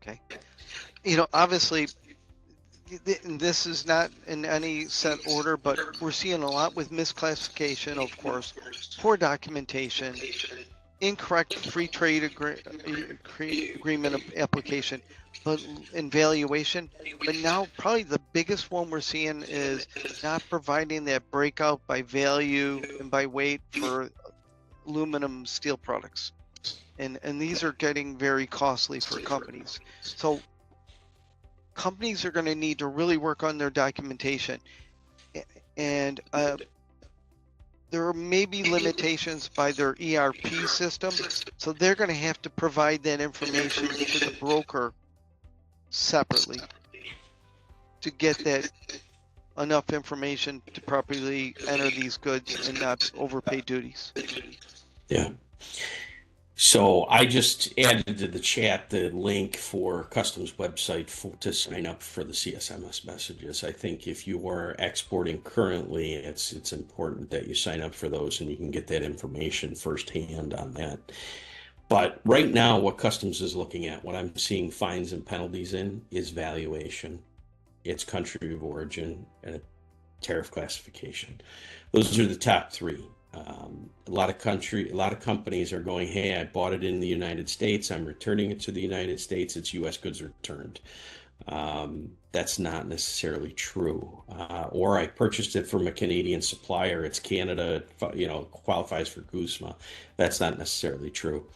Okay. Obviously, this is not in any set order, but we're seeing a lot with misclassification, of course, poor documentation, incorrect free trade agreement application, but in valuation. But now probably the biggest one we're seeing is not providing that breakout by value and by weight for aluminum steel products. And these are getting very costly for companies. So companies are going to need to really work on their documentation. And there may be limitations by their ERP system. So they're going to have to provide that information to the broker separately to get that enough information to properly enter these goods and not overpay duties. Yeah. So I just added to the chat the link for Customs website to sign up for the CSMS messages. I think if you are exporting currently, it's important that you sign up for those and you can get that information firsthand on that. But right now, what Customs is looking at, what I'm seeing fines and penalties in, is valuation, its country of origin, and a tariff classification. Those are the top three. A lot of companies are going, hey, I bought it in the United States, I'm returning it to the United States, it's U.S. goods returned. That's not necessarily true. Or I purchased it from a Canadian supplier, it's Canada, qualifies for CUSMA. That's not necessarily true.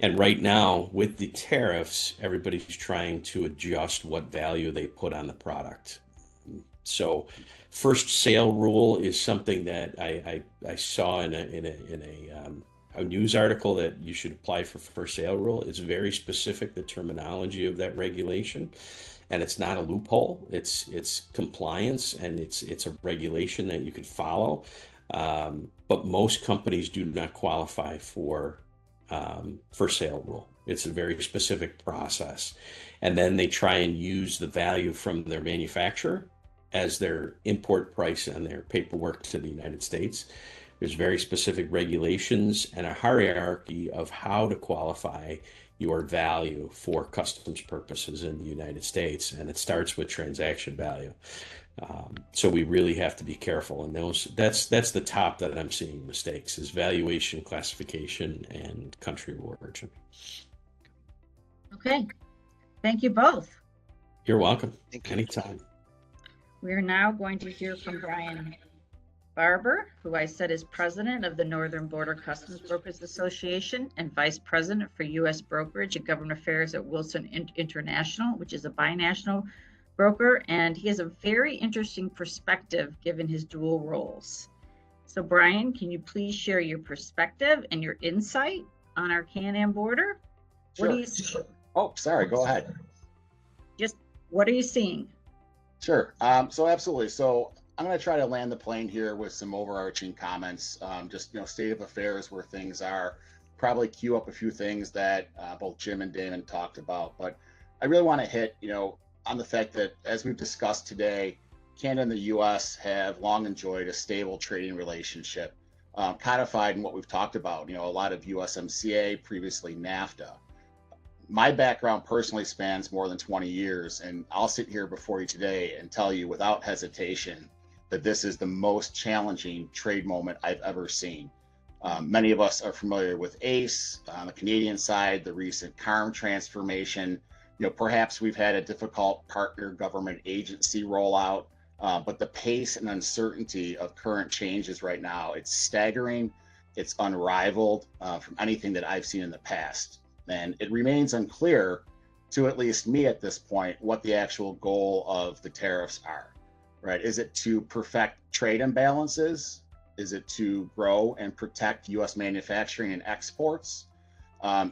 And right now, with the tariffs, everybody's trying to adjust what value they put on the product. So first sale rule is something that I saw in a news article that you should apply for first sale rule. It's very specific, the terminology of that regulation, and it's not a loophole. It's compliance, and it's a regulation that you could follow. But most companies do not qualify for first sale rule. It's a very specific process, and then they try and use the value from their manufacturer as their import price and their paperwork to the United States. There's very specific regulations and a hierarchy of how to qualify your value for customs purposes in the United States, and it starts with transaction value. So we really have to be careful, and that's the top that I'm seeing mistakes is valuation, classification, and country of origin. Okay, thank you both. You're welcome. Thank you. Anytime. We're now going to hear from Brian Barber, who I said is president of the Northern Border Customs Brokers Association and vice president for U.S. brokerage and government affairs at Wilson International, which is a binational broker. And he has a very interesting perspective given his dual roles. So Brian, can you please share your perspective and your insight on our Can-Am border? Sure. What do you see? Oh, sorry, go ahead. Just what are you seeing? Sure. So absolutely. So I'm going to try to land the plane here with some overarching comments, just state of affairs where things are. Probably queue up a few things that both Jim and Damon talked about, but I really want to hit on the fact that as we've discussed today, Canada and the U.S. have long enjoyed a stable trading relationship, codified in what we've talked about. A lot of USMCA, previously NAFTA. My background personally spans more than 20 years, and I'll sit here before you today and tell you without hesitation that this is the most challenging trade moment I've ever seen. Many of us are familiar with ACE on the Canadian side, the recent CARM transformation. Perhaps we've had a difficult partner government agency rollout, but the pace and uncertainty of current changes right now, it's staggering, it's unrivaled from anything that I've seen in the past. And it remains unclear to at least me at this point what the actual goal of the tariffs are, right? Is it to perfect trade imbalances? Is it to grow and protect U.S. manufacturing and exports?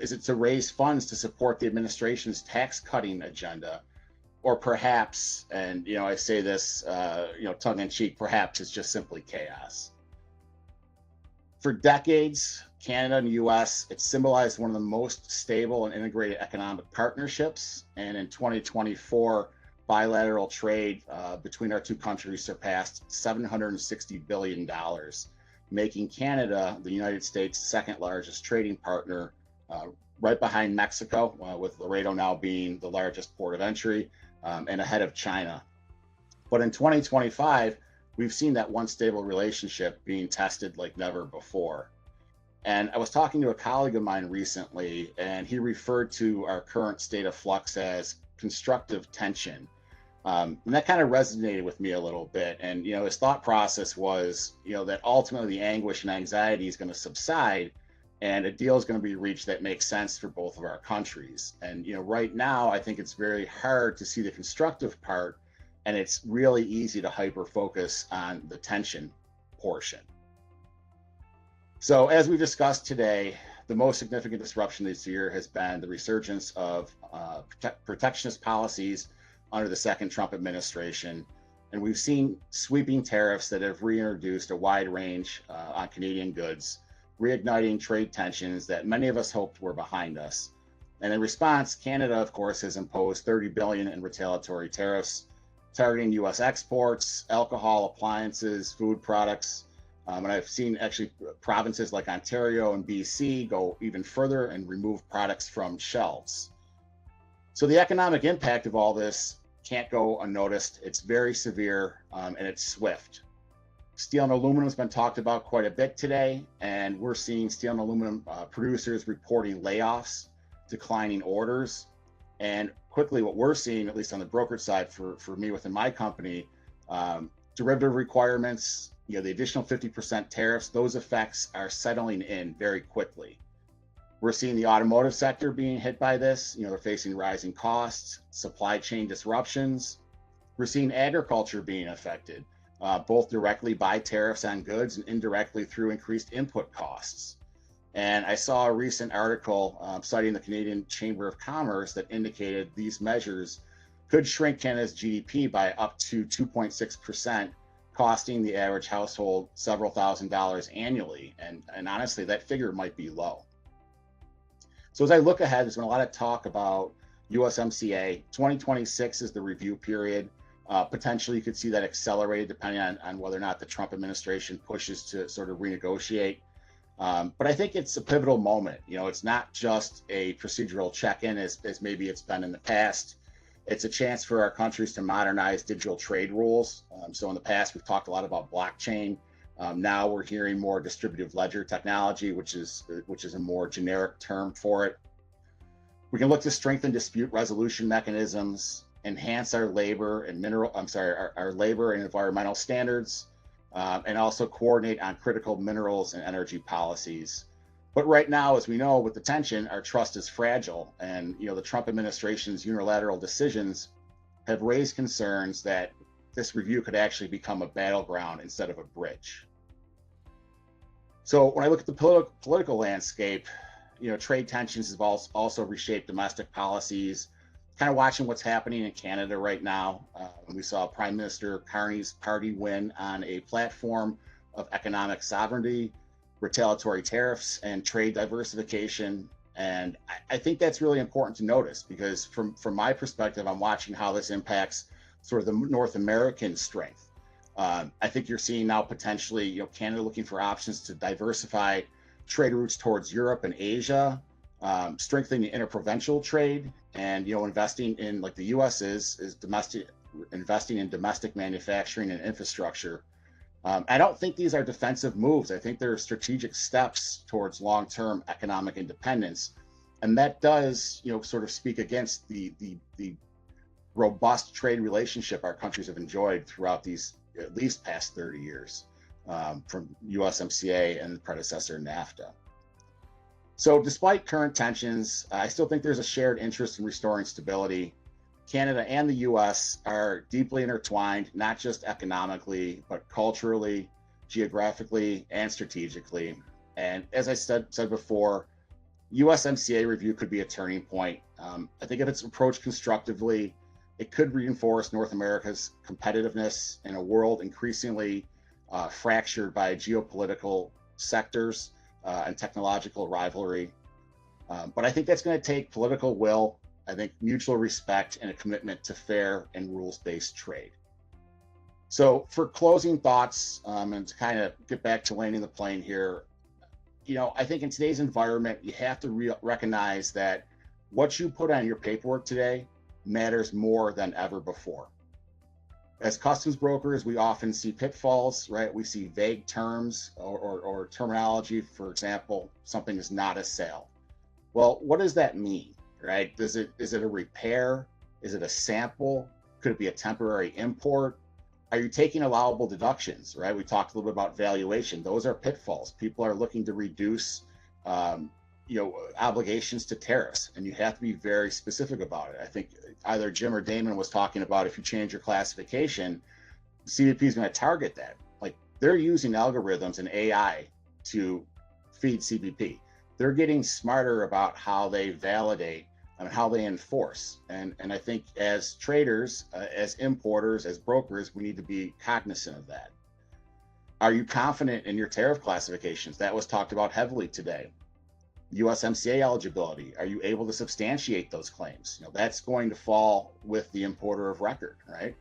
Is it to raise funds to support the administration's tax cutting agenda? Or perhaps, and I say this tongue in cheek, perhaps it's just simply chaos. For decades, Canada and the U.S., it symbolized one of the most stable and integrated economic partnerships. And in 2024, bilateral trade between our two countries surpassed $760 billion, making Canada the United States' second largest trading partner, right behind Mexico, with Laredo now being the largest port of entry, and ahead of China. But in 2025, we've seen that one stable relationship being tested like never before. And I was talking to a colleague of mine recently, and he referred to our current state of flux as constructive tension. And that kind of resonated with me a little bit. And, his thought process was, that ultimately the anguish and anxiety is going to subside and a deal is going to be reached that makes sense for both of our countries. And, right now, I think it's very hard to see the constructive part, and it's really easy to hyper focus on the tension portion. So as we discussed today, the most significant disruption this year has been the resurgence of protectionist policies under the second Trump administration. And we've seen sweeping tariffs that have reintroduced a wide range on Canadian goods, reigniting trade tensions that many of us hoped were behind us. And in response, Canada, of course, has imposed $30 billion in retaliatory tariffs targeting U.S. exports, alcohol, appliances, food products. And I've seen actually provinces like Ontario and BC go even further and remove products from shelves. So the economic impact of all this can't go unnoticed. It's very severe, and it's swift. Steel and aluminum has been talked about quite a bit today, and we're seeing steel and aluminum producers reporting layoffs, declining orders, and quickly what we're seeing, at least on the brokerage side for me within my company, derivative requirements, the additional 50% tariffs, those effects are settling in very quickly. We're seeing the automotive sector being hit by this. They're facing rising costs, supply chain disruptions. We're seeing agriculture being affected, both directly by tariffs on goods and indirectly through increased input costs. And I saw a recent article citing the Canadian Chamber of Commerce that indicated these measures could shrink Canada's GDP by up to 2.6%, costing the average household several $1,000s annually. And honestly, that figure might be low. So as I look ahead, there's been a lot of talk about USMCA. 2026 is the review period. Potentially, you could see that accelerated depending on whether or not the Trump administration pushes to sort of renegotiate. But I think it's a pivotal moment. It's not just a procedural check-in as maybe it's been in the past. It's a chance for our countries to modernize digital trade rules. So in the past, we've talked a lot about blockchain. Now we're hearing more distributive ledger technology, which is a more generic term for it. We can look to strengthen dispute resolution mechanisms, enhance our labor and our labor and environmental standards, and also coordinate on critical minerals and energy policies. But right now, as we know, with the tension, our trust is fragile, and the Trump administration's unilateral decisions have raised concerns that this review could actually become a battleground instead of a bridge. So when I look at the political landscape, trade tensions have also reshaped domestic policies. Kind of watching what's happening in Canada right now. We saw Prime Minister Carney's party win on a platform of economic sovereignty, retaliatory tariffs, and trade diversification. And I think that's really important to notice because from my perspective, I'm watching how this impacts sort of the North American strength. I think you're seeing now potentially, Canada looking for options to diversify trade routes towards Europe and Asia, strengthening the interprovincial trade, and investing in, like the U.S. is investing in domestic manufacturing and infrastructure. I don't think these are defensive moves. I think they're strategic steps towards long-term economic independence, and that does, sort of speak against the robust trade relationship our countries have enjoyed throughout these at least past 30 years, from USMCA and the predecessor NAFTA. So despite current tensions, I still think there's a shared interest in restoring stability. Canada and the US are deeply intertwined, not just economically, but culturally, geographically, and strategically. And as I said before, USMCA review could be a turning point. I think if it's approached constructively, it could reinforce North America's competitiveness in a world increasingly fractured by geopolitical sectors and technological rivalry. But I think that's going to take political will, I think mutual respect, and a commitment to fair and rules-based trade. So for closing thoughts, and to kind of get back to landing the plane here, I think in today's environment, you have to recognize that what you put on your paperwork today matters more than ever before. As customs brokers, we often see pitfalls, right? We see vague terms or terminology. For example, something is not a sale. Well, what does that mean, right? Is it a repair? Is it a sample? Could it be a temporary import? Are you taking allowable deductions, right? We talked a little bit about valuation. Those are pitfalls. People are looking to reduce, obligations to tariffs, and you have to be very specific about it. I think either Jim or Damon was talking about if you change your classification, CBP is going to target that. Like, they're using algorithms and AI to feed CBP. They're getting smarter about how they validate and how they enforce. And I think as traders, as importers, as brokers, we need to be cognizant of that. Are you confident in your tariff classifications? That was talked about heavily today. USMCA eligibility. Are you able to substantiate those claims? That's going to fall with the importer of record, right?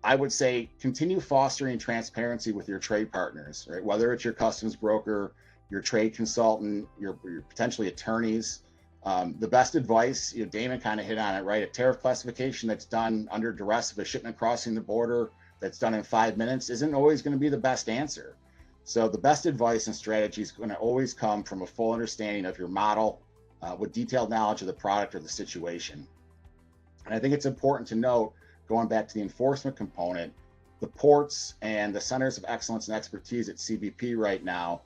I would say continue fostering transparency with your trade partners, right? Whether it's your customs broker, your trade consultant, your potentially attorneys. The best advice, Damon kind of hit on it, right? A tariff classification that's done under duress of a shipment crossing the border that's done in 5 minutes isn't always going to be the best answer. So the best advice and strategy is going to always come from a full understanding of your model with detailed knowledge of the product or the situation. And I think it's important to note, going back to the enforcement component, the ports and the centers of excellence and expertise at CBP right now,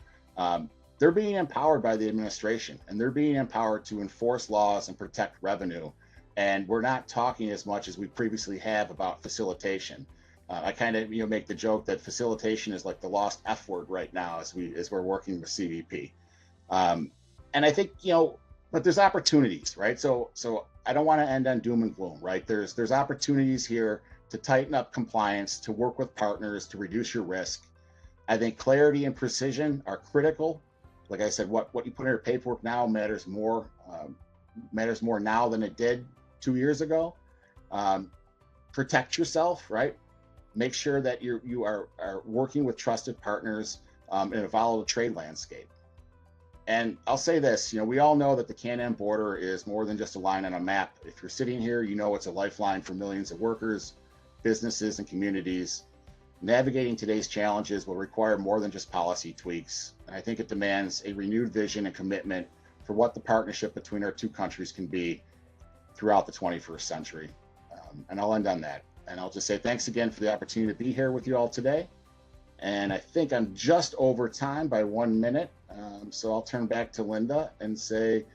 they're being empowered by the administration, and they're being empowered to enforce laws and protect revenue. And we're not talking as much as we previously have about facilitation. I kind of make the joke that facilitation is like the lost F word right now as we're working with CBP. And I think but there's opportunities, right? So I don't want to end on doom and gloom, right? There's opportunities here to tighten up compliance, to work with partners, to reduce your risk. I think clarity and precision are critical. Like I said, what you put in your paperwork now matters more now than it did 2 years ago. Protect yourself, right? Make sure that you are working with trusted partners in a volatile trade landscape. And I'll say this, we all know that the Can-Am border is more than just a line on a map. If you're sitting here, it's a lifeline for millions of workers, businesses, and communities. Navigating today's challenges will require more than just policy tweaks. And I think it demands a renewed vision and commitment for what the partnership between our two countries can be throughout the 21st century. And I'll end on that. And I'll just say thanks again for the opportunity to be here with you all today. And I think I'm just over time by 1 minute. So I'll turn back to Linda and say,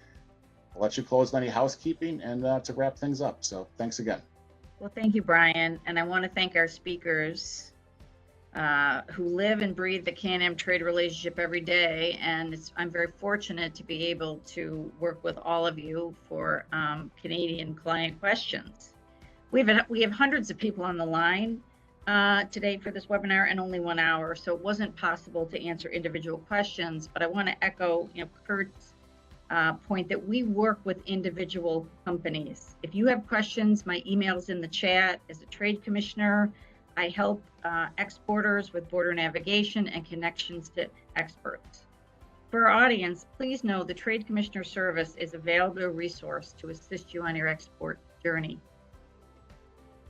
I'll let you close on any housekeeping and to wrap things up. So thanks again. Well, thank you, Brian. And I want to thank our speakers who live and breathe the Can-Am trade relationship every day. And I'm very fortunate to be able to work with all of you for Canadian client questions. We have hundreds of people on the line today for this webinar and only 1 hour, so it wasn't possible to answer individual questions, but I want to echo Kurt's point that we work with individual companies. If you have questions, my email's in the chat. As a trade commissioner, I help exporters with border navigation and connections to experts. For our audience, please know the Trade Commissioner Service is a valuable resource to assist you on your export journey.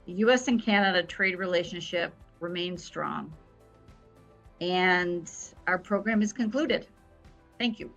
The U.S. and Canada trade relationship remains strong, and our program is concluded. Thank you.